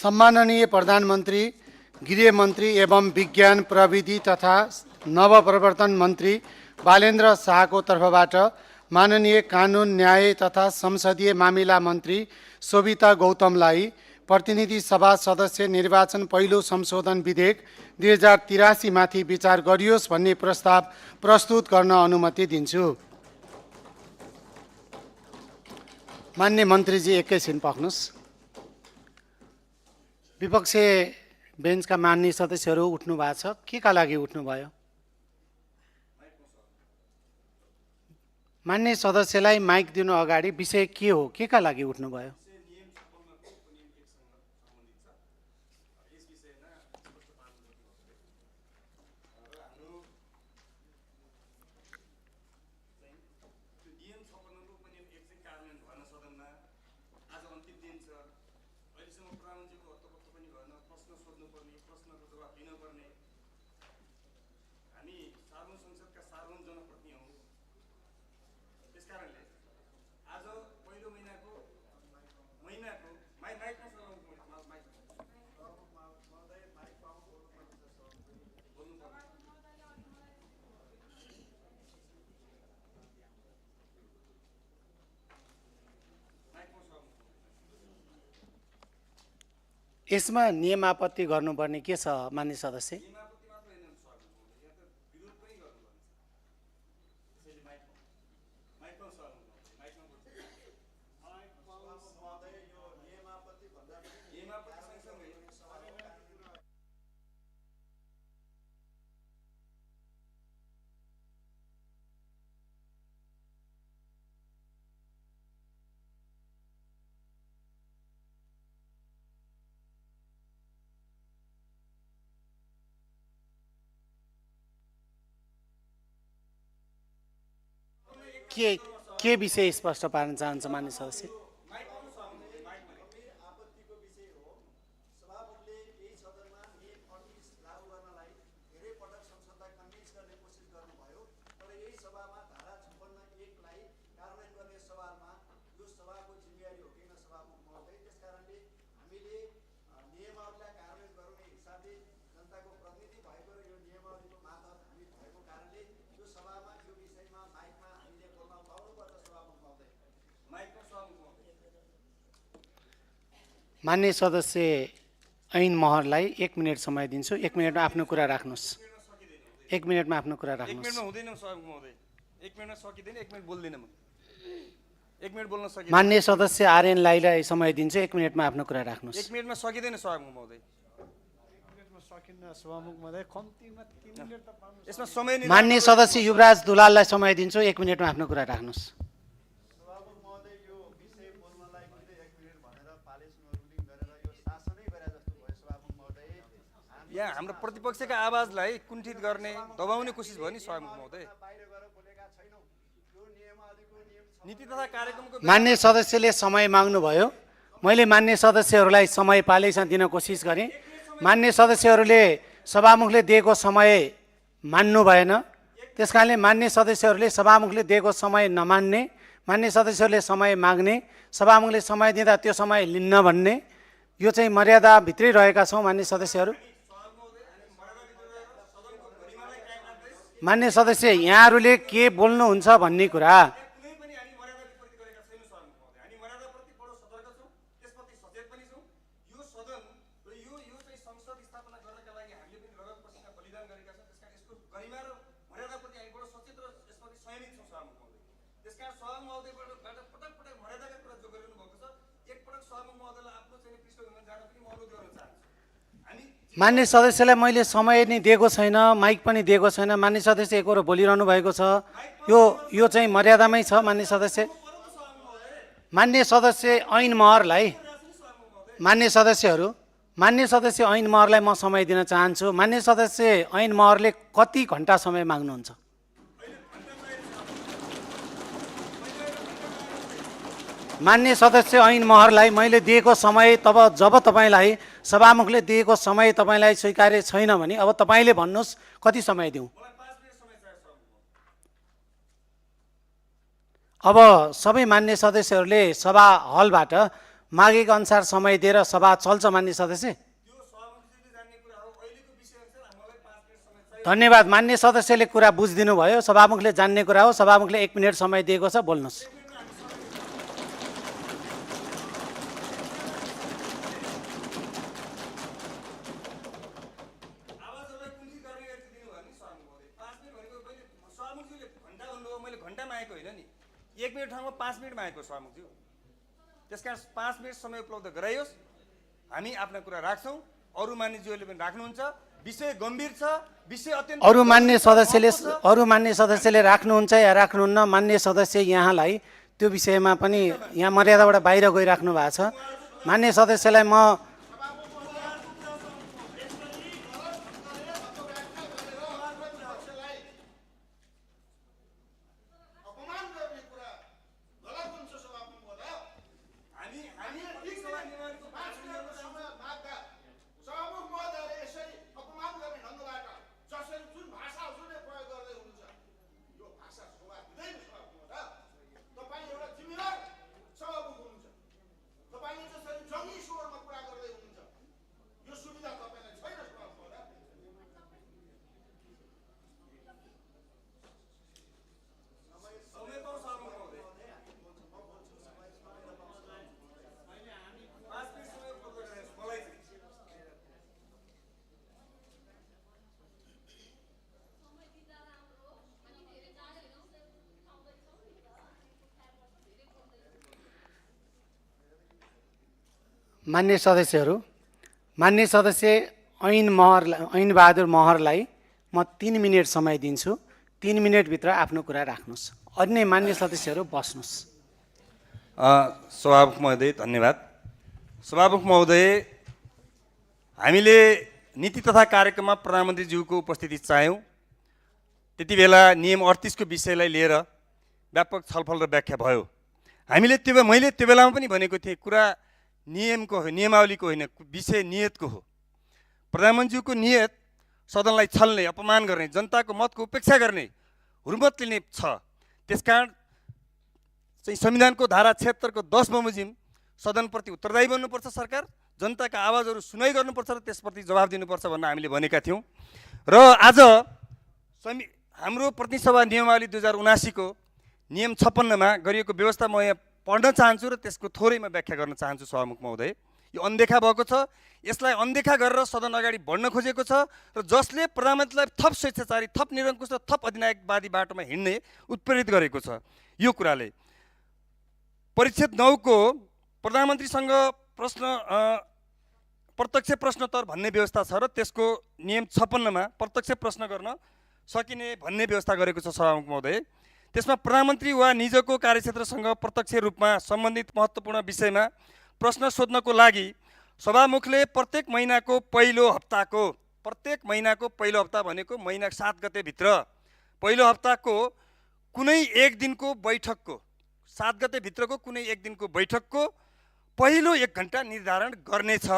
सम्माननीय प्रधानमन्त्री, गृहमन्त्री एवं विज्ञान प्रविधि तथा नवप्रवर्तन मन्त्री बालेन्द्र शाहको तर्फबाट माननीय कानुन न्याय तथा संसदीय मामिला मन्त्री शोभिता गौतमलाई प्रतिनिधि सभा सदस्य निर्वाचन पहिलो संशोधन विधेयक 2083 माथि विचार गरियोस् भन्ने प्रस्ताव प्रस्तुत गर्न अनुमति दिन्छु। मान्य मन्त्रीजी एकैछिन पख्नुस्। विपक्षी बेन्चका मान्य सदस्यहरू उठ्नु भएको छ, के का लागि उठ्नुभयो? मान्य सदस्यलाई माइक दिनु अगाडि विषय के हो, के का लागि उठ्नुभयो? यसमा नियम आपत्ति गर्नुपर्ने के छ मान्य सदस्य? के विषय स्पष्ट पार्न चाहन्छ मान्य सदस्य? मान्य सदस्य ऐन महरलाई 1 मिनट समय दिन्छु। 1 मिनटमा आफ्नो कुरा राख्नुहोस्। 1 मिनटमा आफ्नो कुरा राख्नुहोस्। 1 मिनटमा हुँदैन सभामुख महोदय। 1 मिनटमा सकिदैन, 1 मिनट बोल्दिन म। 1 मिनट बोल्न सकिदैन। मान्य सदस्य आर्यन लाईलाई समय दिन्छु। 1 मिनटमा आफ्नो कुरा राख्नुहोस्। 1 मिनटमा सकिदैन सभामुख महोदय। 1 मिनटमा सकिन्न सभामुख महोदय। कम्तीमा 3 मिनेट त पाउनु। यसमा समय नि। मान्य सदस्य युवराज दुलाललाई समय दिन्छु। 1 मिनटमा आफ्नो कुरा राख्नुहोस्। सभामुख महोदय यो विषय बोल्नलाई किन 1 मिनेट भनेर पालिसमा रुलिङ गरेर यो शासनै गरे जस्तो भयो सभामुख महोदय। यहाँ हाम्रो प्रतिपक्षका आवाजलाई कुण्ठित गर्ने, दबाउने कोसिस भयो नि सभामुख महोदय। बाहिर गएर बोलेका छैनौं। यो नियमावलीको नियम नीति तथा कार्यक्रमको मान्य सदस्यले समय माग्नुभयो। मैले मान्य सदस्यहरूलाई समय पालैसँग दिन कोसिस गरेँ। मान्य सदस्यहरूले सभामुखले दिएको समय मान्नु भएन। त्यसकारणले मान्य सदस्यहरूले सभामुखले दिएको समय नमान्ने, मान्य सदस्यहरूले समय माग्ने, सभामुखले समय दिँदा त्यो समय लिन्न भन्ने, यो चाहिँ मर्यादाभित्रै रहेका छौँ मान्य सदस्यहरू। मान्य सदस्य यहाँहरूले के बोल्नुहुन्छ भन्ने कुरा मान्य सदस्यलाई मैले समय नि दिएको छैन, माइक पनि दिएको छैन। मान्य सदस्य एकहोरो बोलिरहनु भएको छ। यो चाहिँ मर्यादामै छ मान्य सदस्य। मान्य सदस्य ऐन महरलाई, मान्य सदस्य ऐन महरलाई म समय दिन चाहन्छु। मान्य सदस्य ऐन महरले कति घण्टा समय माग्नुहुन्छ? मान्य सदस्य ऐन महरलाई मैले दिएको समय जब तपाईलाई सभामुखले दिएको समय तपाईलाई स्वीकार्य छैन भने अब तपाईले भन्नुस् कति समय दिउँ? अब सबै मान्य सदस्यहरूले सभा हलबाट मागेको अनुसार समय दिएर सभा चल्छ मान्य सदस्य। त्यो सभामुखले जान्ने कुरा हो। अहिलेको विषयअनुसार हामीलाई 5 मिनेट समय चाहियो। धन्यवाद। मान्य सदस्यले कुरा बुझिदिनु भयो। सभामुखले जान्ने कुरा हो। सभामुखले 1 मिनट समय दिएको छ, बोल्नुहोस्। आवाजहरूलाई कुन्ठी गर्ने गरी दिनुभयो नि सभामुखले। 5 मिनेट भनेको मैले सभामुखले घन्टा भन्नुभयो, मैले घन्टा मागेको होइन नि। 1 मिनेट ठाउँमा 5 मिनेट मागेको सभामुखज्यू। त्यसकारण 5 मिनेट समय उपलब्ध गराइयोस्। हामी आफ्ना कुरा राख्छौँ। अरू मान्यज्यूहरूले पनि राख्नुहुन्छ। विषय गम्भीर छ, विषय अत्यन्त अरू मान्य सदस्यले राख्नुहुन्छ या राख्नुहुन्न, मान्य सदस्य यहाँलाई त्यो विषयमा पनि यहाँ मर्यादाबाट बाहिर गइराख्नु भएको छ। मान्य सदस्यलाई म मान्य सदस्यहरू, मान्य सदस्य ऐन बहादुर महरलाई म 3 मिनट समय दिन्छु। 3 मिनटभित्र आफ्नो कुरा राख्नुहोस्। अन्य मान्य सदस्यहरू बस्नुहोस्। सभामुख महोदय धन्यवाद। सभामुख महोदय, हामीले नीति तथा कार्यक्रममा प्रधानमन्त्रीज्यूको उपस्थिति चाह्यौँ। त्यति बेला नियम 38 को विषयलाई लिएर व्यापक छलफल र व्याख्या भयो। मैले त्यो बेलामा पनि भनेको थिएँ, कुरा नियमको हो, नियमावलीको होइन, विषय नियतको हो। प्रधानमन्त्रीज्यूको नियत सदनलाई छल्ने, अपमान गर्ने, जनताको मतको उपेक्षा गर्ने, हुर्मत लिने छ। त्यसकारण चाहिँ संविधानको धारा 76 को 10 बमोजिम सदनप्रति उत्तरदायी बन्नुपर्छ सरकार, जनताका आवाजहरू सुनाइ गर्नुपर्छ र त्यसप्रति जवाफ दिनुपर्छ भनेर हामीले भनेका थियौँ। र आज हाम्रो प्रतिनिधि सभा नियमावली 2079 को नियम 56 मा गरिएको व्यवस्था म यहाँ पढ्न चाहन्छु र त्यसको थोरैमा व्याख्या गर्न चाहन्छु। सभामुख महोदय, यो अनदेखा भएको छ। यसलाई अनदेखा गरेर सदन अगाडि बढ्न खोजेको छ र जसले प्रधानमन्त्रीलाई थप स्वेच्छाचारी, थप निरङ्कुश र थप अधिनायकवादी बाटोमा हिँड्ने उत्प्रेरित गरेको छ। यो कुराले परिच्छेद 9 को प्रधानमन्त्रीसँग प्रत्यक्ष प्रश्नोत्तर भन्ने व्यवस्था छ र त्यसको नियम 56 मा प्रत्यक्ष प्रश्न गर्न सकिने भन्ने व्यवस्था गरेको छ। सभामुख महोदय, त्यसमा प्रधानमन्त्री वा निजको कार्यक्षेत्रसँग प्रत्यक्ष रूपमा सम्बन्धित महत्त्वपूर्ण विषयमा प्रश्न सोध्नको लागि सभामुखले प्रत्येक महिनाको पहिलो हप्ता भनेको महिना 7 गते भित्र पहिलो हप्ताको कुनै एक दिनको बैठकको 7 गते भित्रको कुनै एक दिनको बैठकको पहिलो 1 घण्टा निर्धारण गर्नेछ।